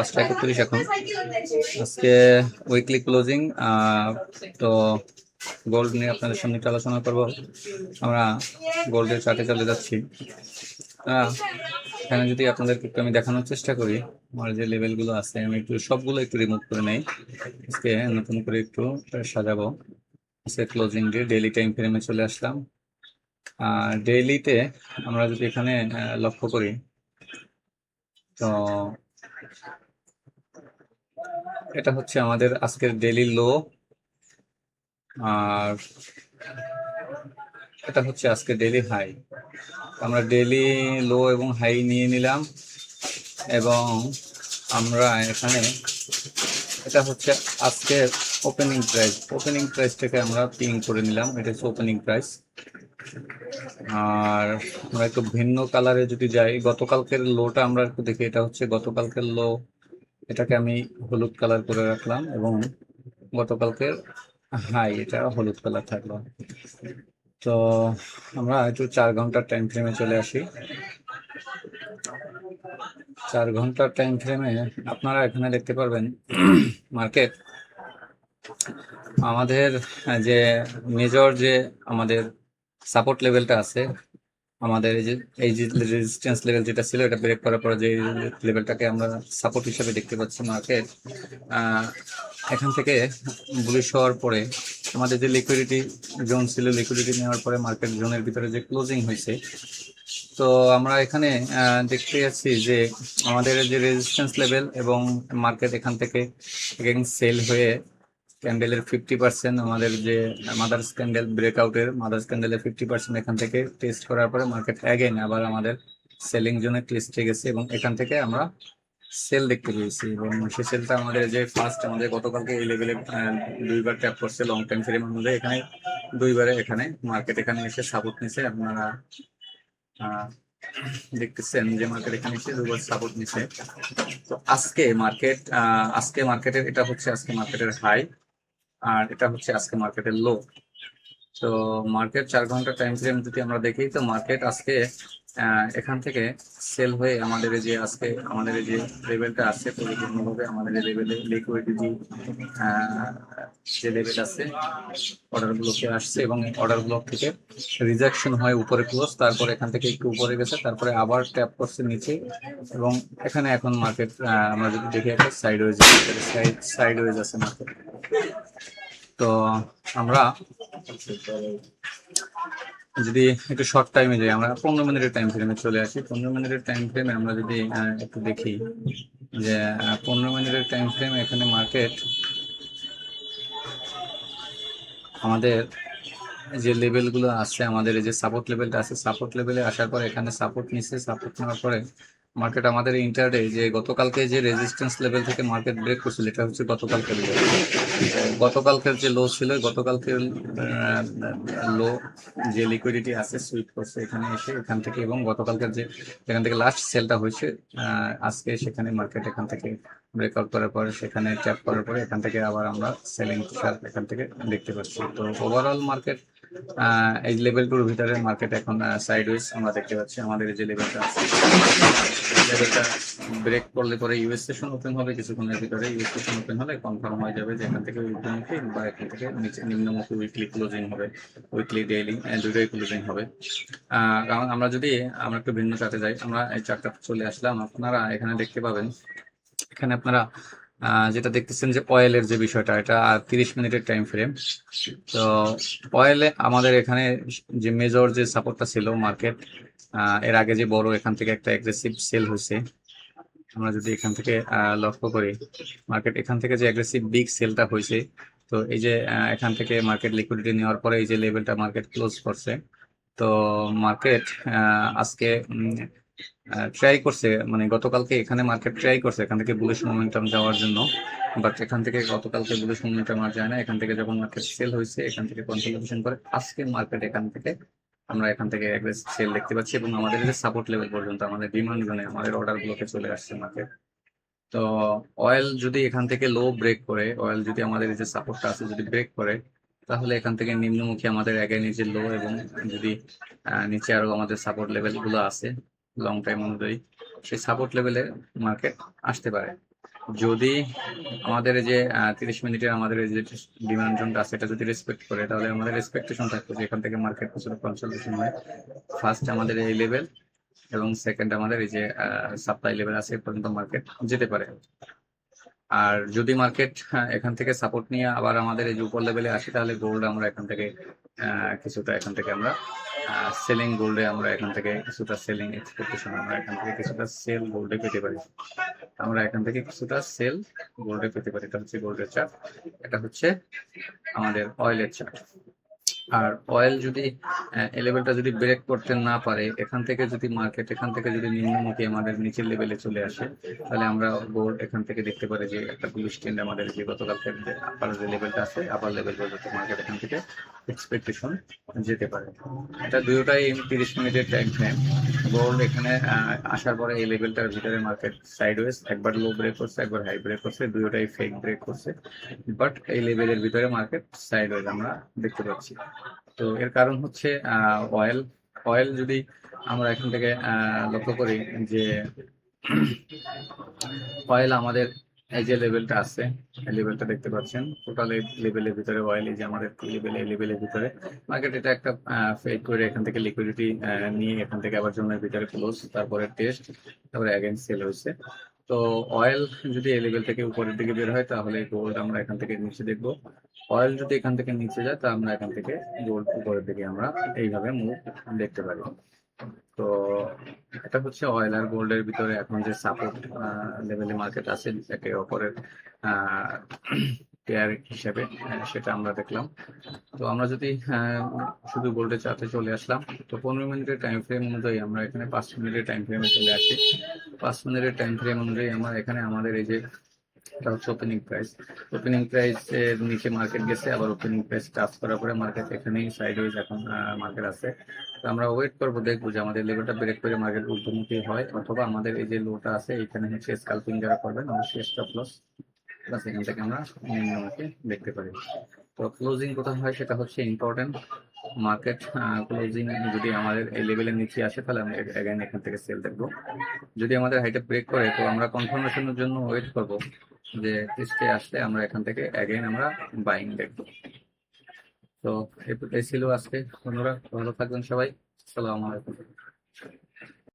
5:31 এখন। আজকে weekly closing. তো গোল্ড নিয়ে আপনাদের সামনে একটু আলোচনা করবো। আমরা গোল্ডের চার্টে চলে যাচ্ছি। এখানে যদি আপনাদেরকে একটু আমি দেখানোর চেষ্টা করি, আমার যে লেভেলগুলো আছে আমি একটু সবগুলো একটু রিমুভ করে নেই। আজকে নতুন করে একটু সাজাবো। আজকে ক্লোজিং ডে, ডেইলি টাইম ফ্রেমে চলে আসলাম। ডেইলিতে আমরা যদি এখানে লক্ষ্য করি, তো এটা হচ্ছে আমাদের আজকের ডেইলি লো, আর এটা হচ্ছে আজকে ডেইলি হাই। আমরা ডেইলি লো এবং হাই নিয়ে নিলাম, এবং আমরা এখানে এটা হচ্ছে আজকের ওপেনিং প্রাইসটাকে আমরা পিং করে নিলাম। এটা হচ্ছে ওপেনিং প্রাইস। আর আমরা একটু ভিন্ন কালারে যদি যাই, গতকালকের লোটা আমরা একটু দেখি। এটা হচ্ছে গতকালকের লো, এটাকে আমি হলুদ কালার করে রাখলাম, এবং গতকালকের হাই এটা হলুদ কালার থাকলো। তো আমরা একটু 4 ঘন্টার টাইম ফ্রেমে চলে আসি। 4 ঘন্টার টাইম ফ্রেমে আপনারা এখানে দেখতে পারবেন মার্কেট আমাদের যে মেজর যে আমাদের সাপোর্ট লেভেলটা আছে, আমাদের এই যে রেজিস্ট্যান্স লেভেল যেটা ছিল, এটা ব্রেক করার পরে যে লেভেলটাকে আমরা সাপোর্ট হিসেবে দেখতে পাচ্ছি, মার্কেট এখান থেকে বুলিশ হওয়ার পরে আমাদের যে লিকুইডিটি জোন ছিল, লিকুইডিটি নেওয়ার পরে মার্কেট জোনের ভিতরে যে ক্লোজিং হয়েছে, তো আমরা এখানে দেখতে পাচ্ছি যে আমাদের যে রেজিস্ট্যান্স লেভেল এবং মার্কেট এখান থেকে সেল হয়ে ক্যান্ডেলের 50%, আমাদের যে মাদার্স ক্যান্ডেল ব্রেকআউটের মাদার্স ক্যান্ডেলের 50% এখান থেকে টেস্ট করার পরে মার্কেট অ্যাগেন আবার আমাদের সেলিং জোনে টেস্টে গেছে, এবং এখান থেকে আমরা সেল দেখতে পেয়েছি। এবং সেই সেলটা আমাদের যে ফার্স্ট আমাদের গতকালকে এই লেভেলে 2বার ট্যাপ করছে লং টাইম ফ্রেমের মধ্যে। এখানে 2বারে এখানে মার্কেট এখানে এসে সাপোর্ট নিছে। আপনারা দেখতেছেন যে মার্কেট এখানে এসে 2বার সাপোর্ট নিছে। তো আজকে মার্কেটের এটা হচ্ছে আজকে মার্কেটের হাই, আর এটা হচ্ছে আজকে মার্কেটের লো। তো মার্কেট 4 ঘন্টা টাইম ফ্রেম যদি আমরা দেখি, তো মার্কেট আজকে এখান থেকে সেল হয়ে আমাদের যে আজকে আমাদের যে লেভেলটা আছে, পরিপূর্ণভাবে আমাদের যে লেভেলে লিকুইডিটি যে লেভেল আছে, অর্ডার ব্লকে আসছে, এবং অর্ডার ব্লক থেকে রিজেকশন হয় উপরে ক্লোজ, তারপর এখান থেকে একটু উপরে গেছে, তারপরে আবার ট্যাপ করছে নিচে, এবং এখানে এখন মার্কেট আমরা যদি দেখি একটা সাইডওয়েজ আছে মার্কেট। তো আমরা যদি একটু শর্ট টাইমে যাই, আমরা 15 মিনিটের টাইম ফ্রেমে চলে আসি। 15 মিনিটের টাইম ফ্রেমে আমরা যদি একটু দেখি যে 15 মিনিটের টাইম ফ্রেমে এখানে মার্কেট আমাদের যে লেভেলগুলো আছে, আমাদের এই যে সাপোর্ট লেভেলটা আছে, সাপোর্ট লেভেলে আসার পরে এখানে সাপোর্ট নিচ্ছে। সাপোর্ট নেওয়ার পরে মার্কেট আমাদের ইন্টারডে যে গতকালকে যে রেজিস্ট্যান্স লেভেল থেকে মার্কেট ব্রেক করছিল, এটা হচ্ছে গতকালকের যে লো ছিল, গতকালকের লো যে লিকুইডিটি আছে সুইপ করছে এখানে এসে এখান থেকে, এবং গতকালকের যে এখান থেকে লাস্ট সেলটা হয়েছে আজকে, সেখানে মার্কেট এখান থেকে ব্রেকআউট করার পরে সেখানে ট্যাপ করার পরে এখান থেকে আবার আমরা সেলিং এখান থেকে দেখতে পাচ্ছি। তো ওভারঅল মার্কেট এই লেভেলগুলোর ভিতরে মার্কেট এখন সাইডওয়েজ আমরা দেখতে পাচ্ছি। আমাদের যে লেভেলটা আছে, লেভেলটা ব্রেক করলে পরে ইউএস সেশন ওপেন হবে কিছুক্ষণের ভিতরে। ইউএস সেশন ওপেন হলে কনফার্ম হয়ে যাবে যে এখান থেকে ঊর্ধ্বমুখী বা এখান থেকে নিচে নিম্নমুখী উইকলি ক্লোজিং হবে, উইকলি ডেইলি দুটোই ক্লোজিং হবে। কারণ আমরা যদি আমরা একটু ভিন্ন চার্টে যাই, আমরা এই চার্টটা চলে আসলাম। আপনারা এখানে দেখতে পাবেন, এখানে আপনারা যেটা দেখতেছেন যে অয়েলের যে বিষয়টা, এটা 30 মিনিটের টাইম ফ্রেম। তো অয়েলে আমাদের এখানে যে মেজর যে সাপোর্টটা ছিল মার্কেট, এর আগে যে বড় এখান থেকে একটা অ্যাগ্রেসিভ সেল হয়েছে, আমরা যদি এখান থেকে লক্ষ্য করি, মার্কেট এখান থেকে যে অ্যাগ্রেসিভ বিগ সেলটা হয়েছে, তো এই যে এখান থেকে মার্কেট লিকুইডিটি নেওয়ার পরে এই যে লেভেলটা মার্কেট ক্লোজ করছে। তো মার্কেট আজকে ট্রাই করছে, মানে গতকালকে এখানে মার্কেট ট্রাই করছে এখান থেকে বুলিশ মোমেন্টাম যাওয়ার জন্য, বাট এখান থেকে গতকালকে বুলিশ মোমেন্টাম আর যায় না। এখান থেকে যখন মার্কেট সেল হয়েছে এখান থেকে কনসলিডেশন করে আজকে মার্কেট এখান থেকে আমরা এখান থেকে অ্যাগ্রেসিভ সেল দেখতে পাচ্ছি, এবং আমাদের যে সাপোর্ট লেভেল পর্যন্ত আমাদের ডিমান্ড জোনে আমাদের অর্ডার গুলোকে চলে আসছে মার্কেট। তো অয়েল যদি এখান থেকে লো ব্রেক করে, অয়েল যদি আমাদের এই যে সাপোর্টটা আছে যদি ব্রেক করে, তাহলে এখান থেকে নিম্নমুখী আমাদের আগে নিচে লো, এবং যদি নিচে আরো আমাদের সাপোর্ট লেভেল গুলো আছে লং টাইম অনুযায়ী, সেই সাপোর্ট লেভেলে মার্কেট আসতে পারে। যদি আমাদের এই যে 30 মিনিটের আমাদের এই যে ডিমান্ড জোনটা আছে এটা যদি রেসপেক্ট করে, তাহলে আমাদের এক্সপেকটেশন থাকবে যে এখান থেকে মার্কেট কিছুটা কনসলিডেশন হয়। ফার্স্ট আমাদের এই লেভেল এবং সেকেন্ড আমাদের এই যে সাপ্লাই লেভেল আছে এ পর্যন্ত মার্কেট যেতে পারে। আর যদি মার্কেট এখান থেকে সাপোর্ট নিয়ে আবার আমাদের এই যে উপর লেভেলে আসে, তাহলে গোল্ড আমরা এখান থেকে কিছুটা এখান থেকে আমরা সেলিং গোল্ডে আমরা এখান থেকে কিছুটা সেলিং এক্সপেকটেশন আমরা এখান থেকে কিছুটা সেল গোল্ডে পেতে পারি। আমরা এখান থেকে কিছুটা সেল গোল্ডে পেতে পারি। এটা হচ্ছে গোল্ডের চার্ট, এটা হচ্ছে আমাদের অয়েলের চার্ট। আর অয়েল যদি এই লেভেলটা যদি ব্রেক করতে না পারে, এখান থেকে যদি মার্কেট এখান থেকে যদি নিম্নমুখী আমাদের নিচের লেভেলে চলে আসে, তাহলে আমরা গোল্ড এখান থেকে দেখতে পারি যে একটা বুলিশ ট্রেন্ড আমাদের যে গতকালকের যে আপার যে লেভেলটা আছে, আপার লেভেল পর্যন্ত মার্কেট এখান থেকে এক্সপেকটেশন যেতে পারে। এটা দুটোটাই 30 মিনিটের টাইম ফ্রেম। গোল্ড এখানে আসার পরে এই লেভেলটার ভিতরে মার্কেট সাইডওয়েজ, একবার লো ব্রেক করছে, একবার হাই ব্রেক করছে, দুটোটাই ফেক ব্রেক করছে, বাট এই লেভেলের ভিতরে মার্কেট সাইডওয়েজ আমরা দেখতে পাচ্ছি। তো এর কারণ হচ্ছে অয়েল। অয়েল যদি আমরা এখান থেকে লক্ষ্য করি যে অয়েল আমাদের এই যে লেভেলটা আছে, এই লেভেলটা দেখতে পাচ্ছেন, টোটাল লেভেলের ভিতরে অয়েল এই যে আমাদের লেভেলের ভিতরে মার্কেট এটা একটা ফেক করে এখান থেকে লিকুইডিটি নিয়ে এখান থেকে আবার জোনের ভিতরে ক্লোজ, তারপরে টেস্ট, তারপরে অ্যাগেন সেল হয়েছে। তো অয়েল যদি এই লেভেল থেকে উপরের দিকে বের হয়, তাহলে গোল্ড আমরা এখান থেকে নিচে দেখবো। অয়েল যদি এখান থেকে নিচে যায়, তা আমরা এখান থেকে গোল্ড উপরের দিকে আমরা এইভাবে মুভ দেখতে পারি। তো এটা হচ্ছে অয়েল আর গোল্ডের ভিতরে এখন যে সাপোর্ট লেভেলে মার্কেট আছে একে অপরের পেয়ার হিসেবে, সেটা আমরা দেখলাম। তো আমরা যদি শুধু গোল্ডের চার্টে চলে আসলাম, তো 15 মিনিটের টাইম ফ্রেম অনুযায়ী আমরা এখানে 5 মিনিটের টাইম ফ্রেমে চলে আসি। 5 মিনিটের টাইম ফ্রেম অনুযায়ী আমরা এখানে আমাদের এই যে এটা হচ্ছে ওপেনিং প্রাইস। ওপেনিং প্রাইস এর নিচে মার্কেট গেছে, আবার ওপেনিং প্রাইস টাচ করার পরে মার্কেট এখানেই সাইডওয়েজ এখন মার্কেট আছে। তো আমরা ওয়েট করবো, দেখবো যে আমাদের লেভেলটা ব্রেক করে মার্কেট ঊর্ধ্বমুখী হয়, অথবা আমাদের এই যে লোটা আছে এখানে হচ্ছে স্কাল্পিং যারা করবেন অবশ্যই স্টপ লস প্লাস এখান থেকে আমরা নিম্নমুখী দেখতে পারি। তো ক্লোজিং কোথায় হয় সেটা হচ্ছে ইম্পর্টেন্ট। মার্কেট ক্লোজিং যদি আমাদের এই লেভেলের নিচে আসে, তাহলে আমরা এখান থেকে সেল দেখবো। যদি আমাদের হাইটা ব্রেক করে, তো আমরা কনফার্মেশনের জন্য ওয়েট করব যে টেস্টে আসলে আমরা এখান থেকে অ্যাগেন আমরা বাইং দেখবো। তো এই ছিল আজকে। বন্ধুরা ভালো থাকবেন সবাই, আসসালামু আলাইকুম।